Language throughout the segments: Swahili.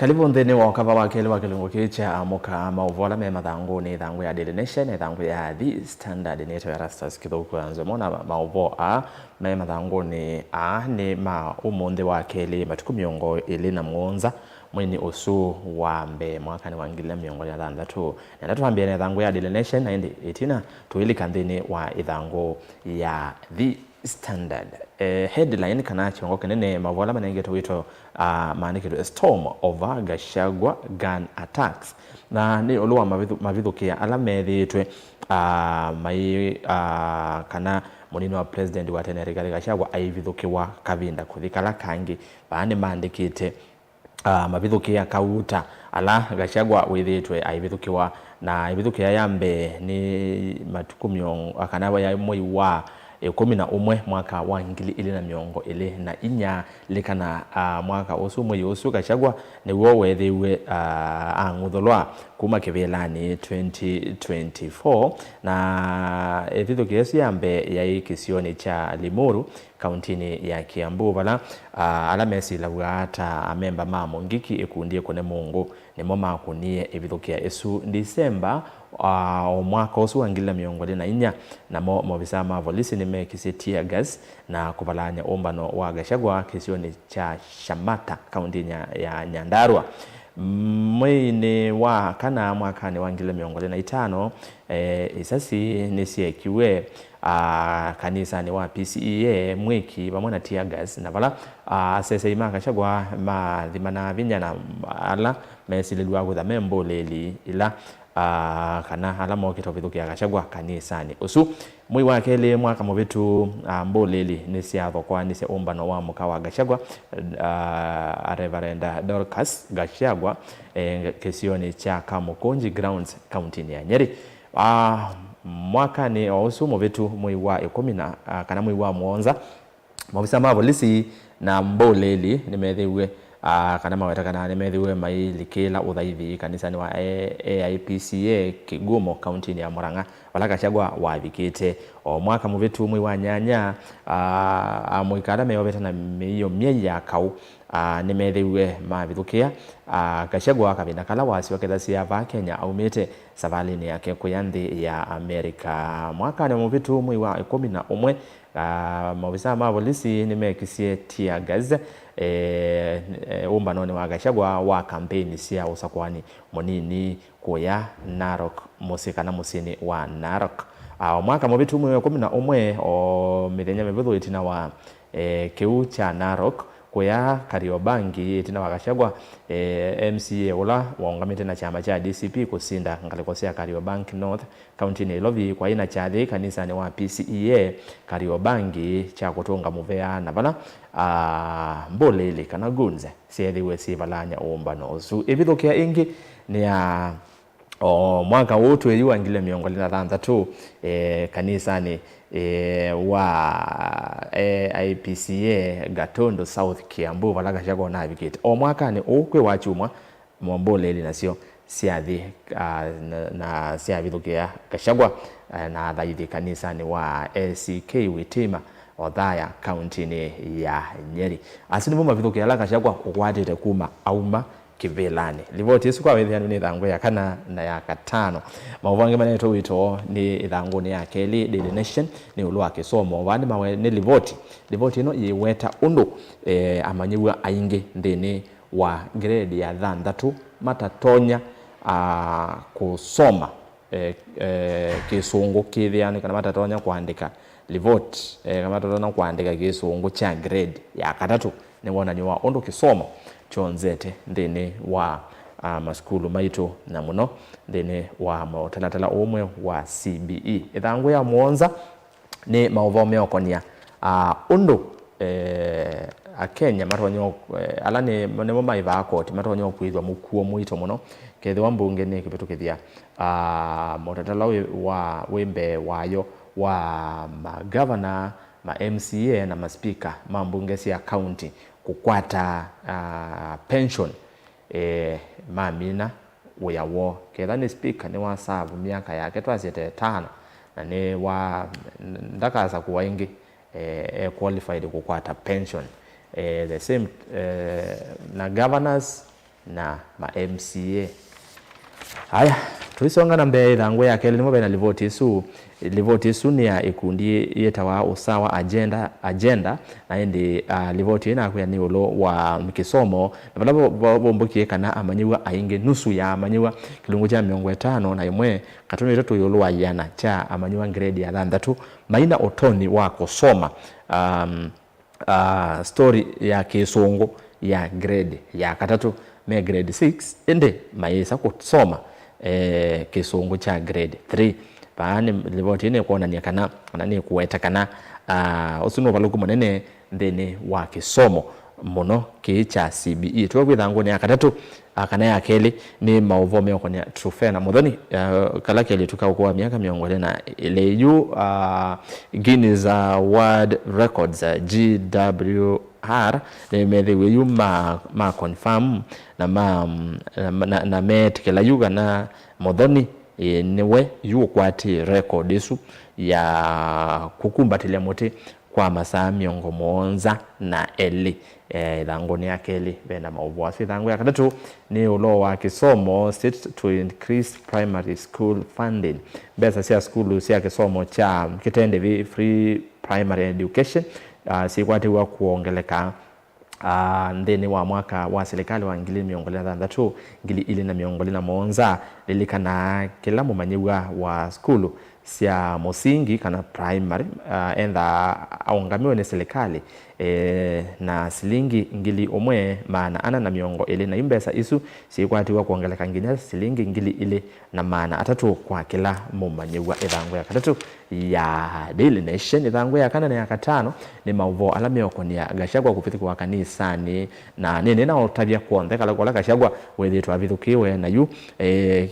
Karibu nthini wa ukava wa kele wa kilungu kicha muka mauvola me mathangu ni thangu ya Daily Nation ni thangu ya The Standard ni ya Rastas kithuku anzo mona mauvo me mathangu ni ma umundi wa kele matuku miongo ili na muonza mwini usu wa mbe mwaka ni wangile miongo ya thandatu na natuambia ni thangu ya Daily Nation na indi itina tuilika nthini wa ithangu ya The Standard. Headline kana chongo kenene mavola manenge tuwito maanikido storm over Gachagua gun attacks na ni oluwa mavithukia ala methitwe mai kana munini wa president wa tene Rigathi Gachagua aivithukiwa kavinda kuthikala kangi baani maandikite mavithukia kauta ala Gachagua withitwe aivithukiwa na aivithukia yambe ni matukumyo akana ya mwei wa 11 mwaka wa 2024 likana mwaka usu mwei usu Gachagua ni wo wethiwe angutholwa kuma kivelani 2024 na ethithukia yambe ya ikisioni cha Limuru kauntini ya Kiambu bala ala mesilawa ata amemba mamo ngiki ekundie kone Mungu nimo makunie evithukia esu December mwaka usu wa 2024 na mobisa ma polisi nimekise tear gas na kubalanya ombano wa Gachagua kisioni cha Shamata kauntini ya Nyandarua mwini wa kana mwaka ni wa 2025 isasi nisiekiwe kanisa ni wa PCEA mwiki pamwe tear gas na bala asese ima Gachagua mathimana vinya na ala mesililwa gutha membo leli ila kana ala mokito vithukia Gachagua kanisa ni usu mwi wa kele mwaka mubitu mboleli ni siathokwa ni se ombano wa muka wa Gachagua Reverend Dorcas Gachagua kisioni cha Kamukonji grounds county ya Nyeri mwaka ni usu mubitu mwi wa 10 kana mwi wa muonza mobisa ma polisi na mboleli nimethiwe kana maweta kana nimethiwe mailikila uthaithi kanisa ni wa AIPCA Kigumo county ya Murang'a wala Gachagua wavikite o mwaka mubitu mwi wa nyanya mwikara meyobeta na miyo myeya kau nimethiwe mavithukia Gachagua kabinda kala wasi wakethasi ya Kenya aumite savalini yake kuyanthi ya Amerika mwaka ni mubitu mwi wa 11 mobisa ma polisi nimekisie tear gas umbanoni wa Gachagua wa kampeni sia usakwani munini kuya Narok musika na musini wa Narok mwaka mubitu mwi wa 11 o mithenya mivuthu itina wa kiu cha Narok kuya Kariobangi itina wa Gachagua MCA ula waungamite na chama cha DCP kusinda ngalikosea Kariobangi North county Nairobi kwa ina cha kanisa ni wa PCEA Kariobangi cha kutunga muvea na bana mboleli kana gunze siethiwe sivalanya ombano usu evithukia ingi ni ya mwaka wotu eliwa 2023 kanisa ni wa IPCA Gatondo South Kiambu wala Gachagua na vikite mwaka ni ukwe wachumwa mboleli nasio siathi na siavithukia Gachagua na thaithi kanisa ni wa ACK Witima Othaya county ni ya Nyeri asini muma vithukia la Gachagua ukwatite kuma auma kivelani livoti yesu kwa wethianu ni thangu ya kana na ya katano mauvange maneto wito ni thangu ni ya keli Daily Nation ni ulu akisomo wani mawe ni livoti ino yiweta undu amanyiwa aingi nthini wa grade ya thanthatu matatonya kusoma kisungu kithiani kana matatonya kuandika livoti kama matatonya kuandika kisungu cha grade ya katatu ni wona ni wa undu kisomo chonzete nthini wa maskulu maitu na muno nthini wa motalatala umwe wa CBE ithangu ya muonza ni mauvo meokonia undu Kenya matonyo ala ni mo maiva court matonyo kwithwa mukuo muito muno kethiwa mbunge ni kipitukithia motalatala wa wembe wayo wa governor ma MCA na maspika mambunge cia county kukwata pension mamina uyawo ketha ni speaker ni wa serve miaka yake twasiete 5 na ni wa ndakaza kuwa ingi qualified kukwata pension the same na governors na ma MCA. Haya, tuisonga na mbele thangwe ya keli nimo bena livoti isu ni ya ikundi yetawa usawa agenda na indi livoti ina kuya ni ulo wa mkisomo na balabo bombokie kana amanyiwa ainge nusu ya amanyiwa kilungu cha 50 na imwe katuni tatu yolo wa yana cha amanyiwa grade ya 3 maina otoni wa kusoma story ya kisungu ya grade ya katatu me grade 6 ende maisa kusoma kisungu cha grade 3 paani livoti ine kuona ni kana ni kuweta kana osuno baluku monene ndene wa kisomo muno kicha CBE twagwithangu ni akatatu akana ya keli ni mauvo meko ni trufena muthoni kala keli tukauko miaka 20 na ile yu Guinness World Records GWR ni methewe yu ma confirm na metikela yuga na muthoni niwe yu kwati record isu ya kukumbatilia muti kwa masaa 70 na eli thangu ni akeli bena mauvo asi thangu ya katatu ni ulo wa kisomo set to increase primary school funding besa sia skulu sia kisomo cha kitende vi free primary education si kwati wa kuongeleka ndeni wa mwaka wa serikali wa 2023 2021 lilikana kila mumanyiwa wa skulu sia musingi kana primary enda aungamiwe ni serikali na silingi ngili omwe maana ana na miongo ile na imbesa isu sikwatiwa kuongeleka nginya silingi ngili ile na maana atatu kwa kila mumanyiwa ethangu ya katatu ya Daily Nation ethangu ya kana na ya katano ni mauvo alamio konia Gachagua kupithikwa wa kanisani na nene na otavia kuonde kala kola Gachagua wethitwa vithukiwe na yu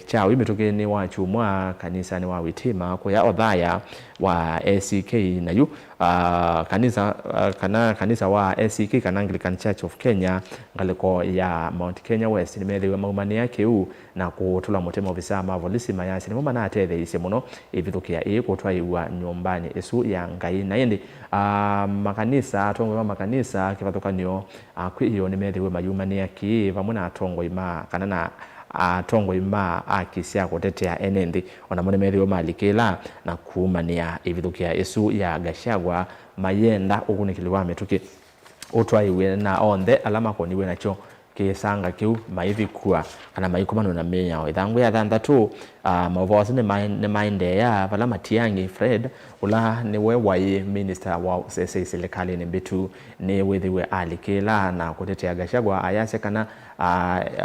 chao imetukeni wa chumwa kanisani wa Witima kwa othaya wa ACK na yu kanisa wa ACK kana Anglican Church of Kenya ngaliko ya Mount Kenya West ni methiwe maumani yake u na kutula mutemo visa mavolisi mayasi ni mama na atethe ise muno ivithukia kutwaiwa nyumbani isu ya ngai na indi makanisa atongo makanisa kivathukanio kwiyo ni methiwe mayumani yake vamwe na atongo ima kana na atongo ima akisia kutetea enendi ona mone methiwe malikila na kuumania ivithukia isu ya Gachagua mayenda ukunikiliwa metuki utwaiwe na onthe alama koniwe nacho kisanga kiu maivikua kana maikumano na menya ithangu ya 3 mavosi ni mainde ya vala Matiang'i Fred ula niwe wai minister wa serikali ni bitu ni withiwe alikila na kutetea Gachagua ayase kana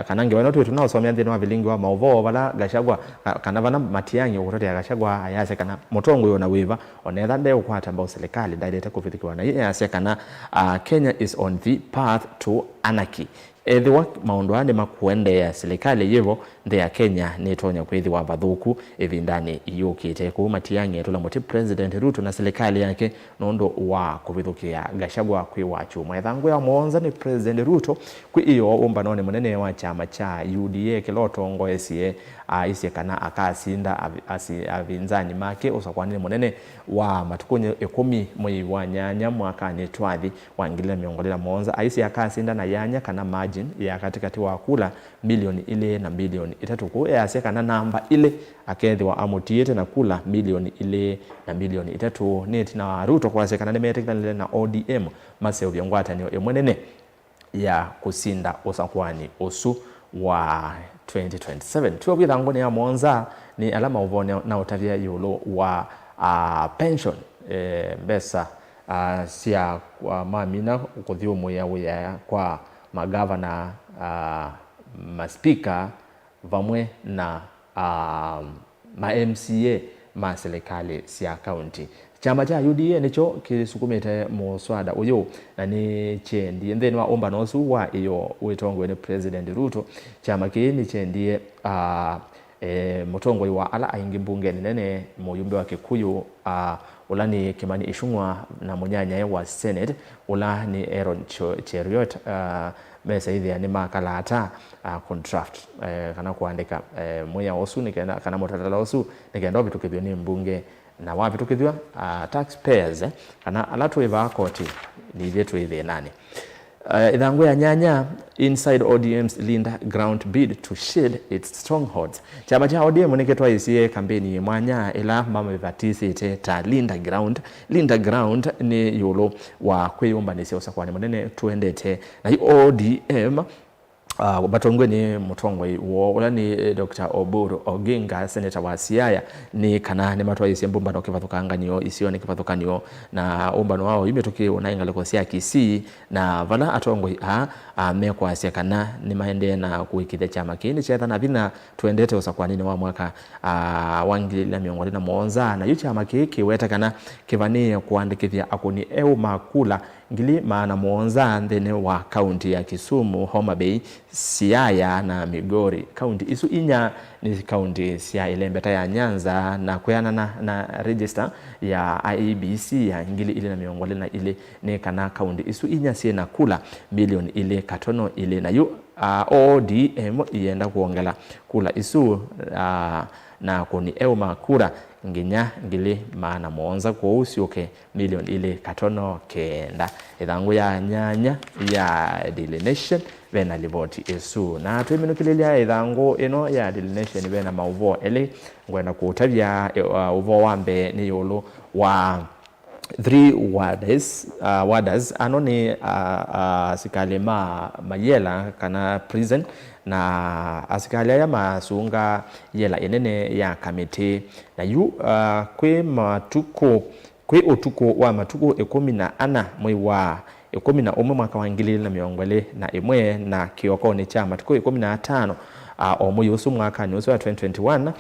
kanange wana tu tunasomea ndino wa vilingi wa mauvo vala Gachagua kana vana Matiang'i kutetea Gachagua ayase kana motongo yo na wiva onetha nde ukwata mbao serikali ndaileta kufithikiwa na ayase kana Kenya is on the path to anarchy ethiwa maundu ane makuende ya serikali yevo nde ya Kenya ni tonya kwithiwa vathuku evindani yukite ku Matiang'i tula muti President Ruto na serikali yake nondo wa kuvithukia Gachagua kwi wachu mwethangu ya monza ni President Ruto kwi iyo umbanone munene wa chama cha UDA kilotongo esie isi kana akasinda avinzani make usakwani munene wa matukunye 10 mwezi wa nyanya mwaka ni twathi wa 2021 isi akasinda na yanya kana margin ya katikati wa kula milioni ile na milioni 3 ku yase kana namba ile akethiwa amutiete na kula milioni ile na milioni 3 net na Ruto kwa sekana ne metekana na ODM maseo vyongwatanio emwenene ya kusinda usakwani usu wa 2027 tuwa withangu ni ya monza ni alama uvone na utavia yulo wa pension mbesa siya kwa mamina ukuthiu muya kwa magavana maspika vamwe na ma MCA ma serikali siya county chama cha UDA nicho kisukumite muswada uyo na ni chendi ndeni wa omba nosu wa iyo uitongwe ni President Ruto chama kini chendie mutongo wa ala aingi mbunge nene muyumbe wa Kikuyu ulani Kimani Ichung'wa na munyanya wa Senate ulani Aaron Cheruiyot mesa hithi ni makalata contract kana kuandika moya osu nikenda kana motatala osu nikenda bitukithio ni mbunge na wapi tukithio taxpayers kana alatu eva koti ni vyetu hivi nani Idhangu ya nyanya inside ODM's Linda ground bid to shield its strongholds. Chama cha ODM niketwa isie kampeni mwanya ila mama vatisi ite ta Linda ground. Linda ground ni yulo wa kweyumba nisi osakwani munene tuendete na hii ODM batongwe ni mutongwe wo ula ni Dr. Oburu Oginga senator wa Siaya ni kana ne matwa isi mbumba no kivathukanganio isio ni kivathukanio na umbano wao imetoke unainga leko sia kisi na vala atongwe mekwa asia kana ni maende na kuikithe chama kini chetha na vina tuendete usakwanini wa mwaka wangilila miongoni na muonza na yu chama kiki weta kana kivanie kuandikithia akuni makula ngili maana muonza ndene wa kaunti ya Kisumu, Homa Bay, Siaya na Migori. Kaunti isu inya ni kaunti Siaya ilembeta ya Nyanza na kuyana na register ya IEBC ya ngili ile na miongole na ile ne kana kaunti isu inya siye na kula milioni ile katono ile na yu ODM ienda kuongela kula isu na kuni makura nginya ngili maana muonza kwa usioke milioni ile katono kenda. Idhangu ya nyanya ya Daily Nation vena livoti isu na tuiminukilia idhangu ino ya Daily Nation vena mauvo ele ngwena kuutavya uvo wambe ni yulu wa 3 warders anoni asikali mayela kana prison na asikali ya masunga yela enene ya kamiti na yu kwe utuko wa matuko 14 mwezi wa 11 mwaka wa 2021 na kioko ni cha matuko 15 omwe usu mwaka ni usu wa 2021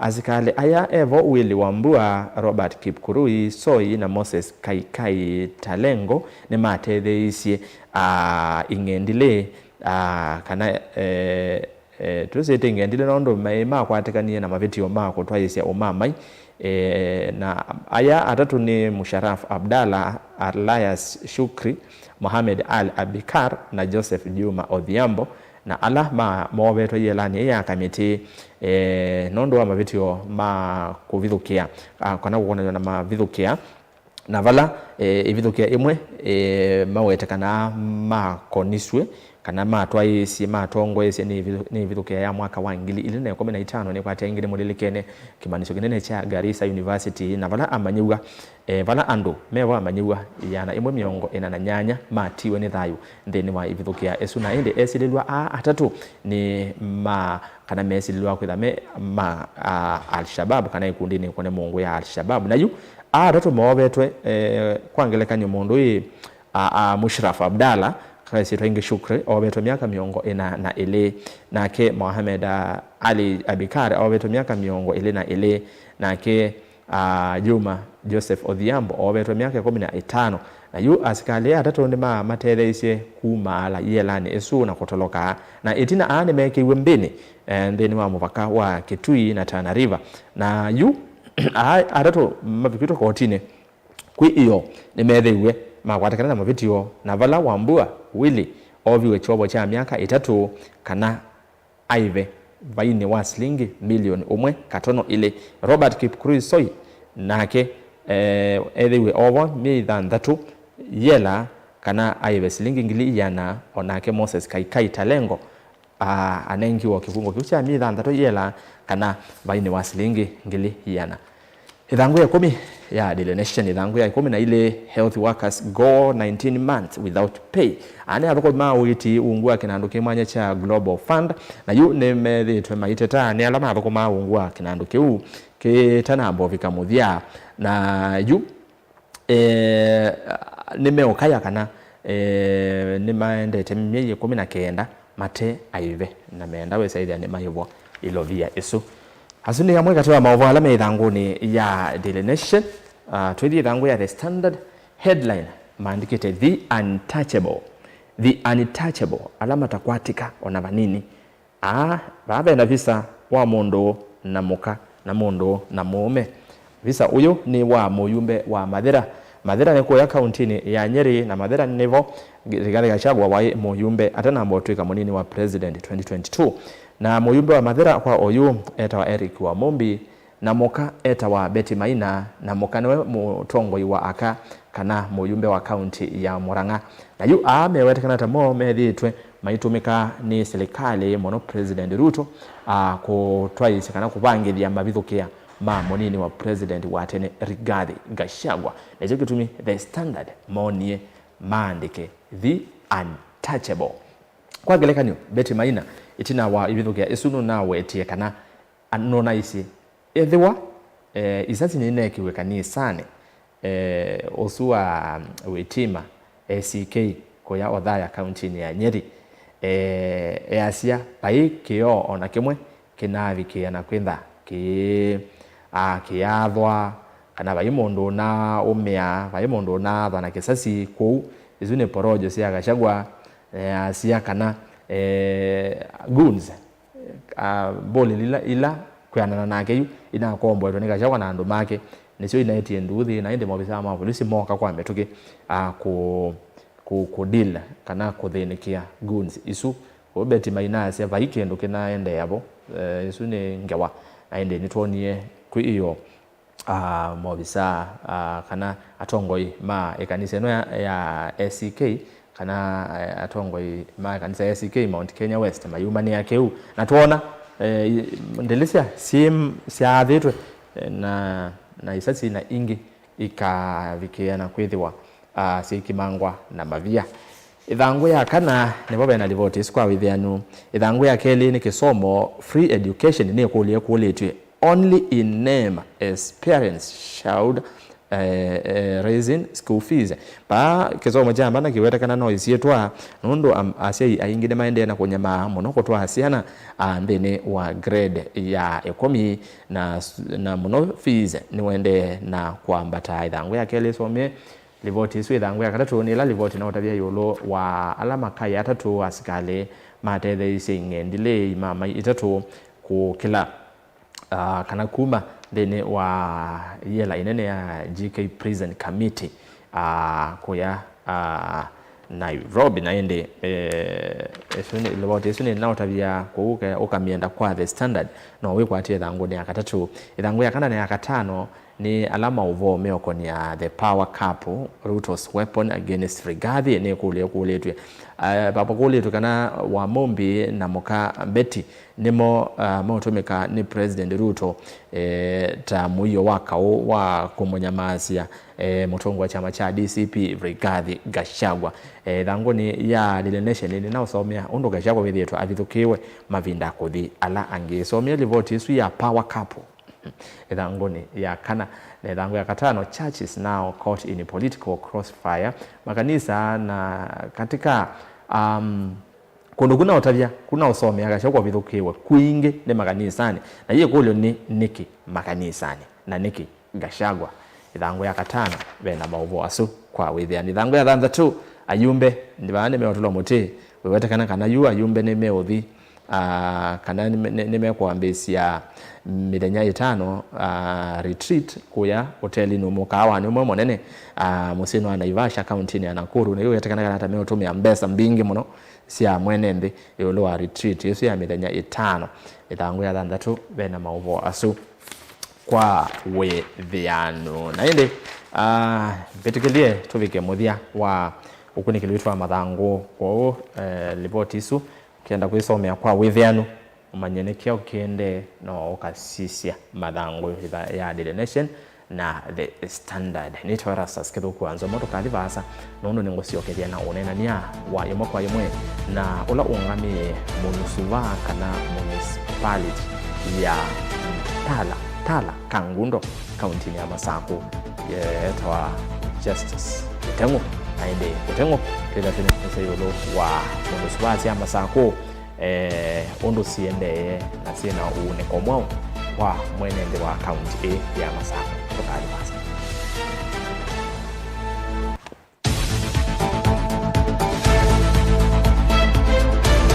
azikale aya Evo Willy Wambua, Robert Kipkurui Soi na Moses Kaikai Talengo ni mathe isi ingendile kana tusete ingendile nondo maima kwatekanie na mavitio mako twaisia omamai na aya atatu ni Musharraf Abdalla, Elias Shukri, Mohamed Al Abikar na Joseph Juma Odhiambo na ala moveto yelani ya kamiti nondo wa mavitio kuvithukia kana kuona na mavithukia na vala ivithukia imwe mawete kana makoniswe kana matwaisi matongwese ni vithukia ya mwaka wa 2015 ni kwate ingine mulilikene kimanisho kinene cha Garissa University na vala amanyuga vala andu mewa amanyuga yana imwe miongo ina na nyanya matiwe ni thayu ndeni wa ivithukia esu na ende esililwa atatu ni kana mesililwa kwithame Al-Shabaab kana ikundi ni kone mungu ya Al-Shabaab na yu atatu mawetwe kwangelekanya mundu Musharraf Abdalla kasi Rengi Shukri obeto miaka miongo ina na ile nake Mohamed Ali Abikar obeto miaka miongo ile na ile nake Juma Joseph Odhiambo obeto miaka 15 na yu asikali atatu ndi matereise kumala yelani esu na kotoloka na itina ane meke wembeni ndeni wa mupaka wa Kitui na Tana River na yu atatu mapikito kotine kwi iyo ni methewe makwatakana na mavitio na vala Wambua Willy oviwe chobo cha miaka 3 kana aive vaini wa shilingi milioni 1 katono ile Robert Kipkurui Soi nake ethewe over $3 yela kana aive shilingi ngili yana onake Moses Kaikai Talengo anengiwa kifungo kiucha $3 yela kana vaini wa shilingi ngili yana. Idhangu ya 10 ya Daily Nation idhangu ya 10 na ile health workers go 19 months without pay ane athoko mawiti ungua kinanduke mwanya cha Global Fund na yu nemethitwe maiteta ni alama athoko maungua kinanduke u kitanambo vikamuthia na yu nimeokaya kana nimaendete myeye 19 mate aive na meenda wesaithia ni mahivwa ilovia isu hasuni ya mweka tuwa maovu alame idhanguni ya Daily Nation tuwezi idhangu ya The Standard headline maandikite The Untouchable alama takwatika onavanini baada na visa wa mondo na muka na mondo na mume visa uyo ni wa muyumbe wa Mathira ni kuya kauntini ya Nyeri na Mathira nivo Rigathi Gachagua wa muyumbe atana mbotwika munini wa president 2022 na muyumbe wa Mathira kwa oyu eta wa Eric wa Mombi na moka eta wa Betty Maina na moka newe mutongoi wa aka kana muyumbe wa county ya Murang'a na yu amewetekana tamo methitwe maitumika ni serikali mono President Ruto kutwaisa kana kubangithia mabithukia ma munini wa president wa tene Rigathi Gachagua na hicho kitumi The Standard monie maandike the untouchable kwa gelekanyo Betty Maina itina wa ibithukia isunu na wetie kana anona isi ethiwa isasi nine kiwekani sane osua wetima ACK koya othaya county ni ya Nyeri asia pai kio ona kimwe kinavikia na kwitha kiathwa kana bai mundu na umia bai mundu na thana kisasi kou izune porojo cia Gachagua asia kana goons boli ila kwianana nake yu ina kombwe ni Gachagua na andu make nicio inaetie nduthi na inde mobisa ma polisi moka kwa metuke ku deal kana kuthinikia goons isu Betty Maina asia bai kindu kinaende yabo isu ni ngewa aende nitwonie kwi iyo mobisa kana atongoi ma ekanisa eno ya ACK kana atongoi ma ekanisa ya ACK Mount Kenya West mayumani yake u na tuona ndelisia sia thitwe na isasi na ingi ikavikia na kwithiwa sikimangwa na mavia ithangu ya kana nibo bena devotees kwa withianu ithangu ya keli ni kisomo free education ni kuletwe only in name as parents should raising school fees ba kisomo jamba na kiwetekana no isietwa nundu asia aingine maende na kunyama muno kutwa asiana ndene wa grade ya 10 na muno fees ni wende na kwambata ithangu ya keli some livoti isu ithangu ya katatu ni la livoti na utabia yulo wa alama kai atatu asikale matethe ising'endile mama itatu ku kila kana kuma thini wa yela inene ya GK Prison Committee kuya Nairobi na ende esuni livoti isuni na utabia kuuke ukamienda kwa The Standard no wikwatie ithangu ni ya katatu ithangu ya kana ni ya katano ni alama uvo meoko ni ya the power couple Ruto's weapon against Rigathi ni kuletwe papa kuletwe kana wa mombi na moka Betty nimo motumika ni President Ruto tamu hiyo wakao wa kumunyamasia mutongo wa chama cha DCP Rigathi Gachagua thangoni ya Daily Nation ni na usomea undo Gachagua withietu avithukiwe mavinda kuthi ala angesomea livoti isu ya power couple ithangoni ya kana na ithangu ya katano churches now caught in a political crossfire makanisa na katika kundu kuna utavia kuna usomea Gachagua vithukiwe kuingi ni makanisani na hiyo kulio ni niki makanisani na niki Gachagua ithangu ya katano bena mauvo asu kwa withiani ithangu ya thanthatu ayumbe ndibane meotulo muti wewetekana kana yu ayumbe ni meuthi kana nimekwambisia mithenya 5 retreat kuya hoteli no mukawa ni umwe monene musino wa Naivasha county ya Nakuru niyo yetekana kana tameo tumia mbesa mbingi muno cia mwenembe yolo wa retreat yesu ya mithenya 5 ithangu ya thanthatu bena mauvo asu kwa withiano na indi betukilie tuvike muthia wa ukunikili witwa mathangu kwa report isu kienda kuisomea kwa withiano umanyenekia ukiende no ukasisia mathangu ya Daily Nation na The Standard ni Erastus Kithuku anzo moto kalivasa nono ningociokeria na unenania wa yomwe kwa yomwe na ula ungamie munusuva kana municipality ya Tala Kangundo county ya Masako yetwa Justice Utengo aende Utengo tena yolo wa munusuva ya Masako ondo siende na sina une komwao kwa mwenende wa county ya Masako tukali basa.